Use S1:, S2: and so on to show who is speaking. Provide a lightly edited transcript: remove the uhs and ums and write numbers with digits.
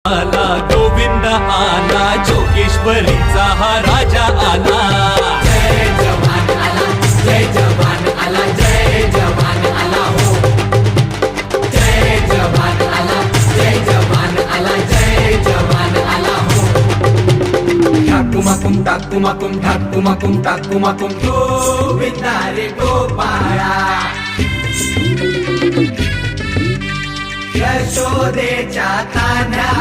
S1: आला गोविंद आला, जोगेश्वरीचा हा राजा आला।
S2: जय जवान आला, जय जवान आला, जय जवान आला हो। जय जवान आला, जय जवान आला, जय जवान आला हो। ठाकुमाकुम ठाकुमाकुम ठाकुमाकुम ठाकुमाकुम गोविंदा रे गोपाळा। यशोदेच्या तान्ह्या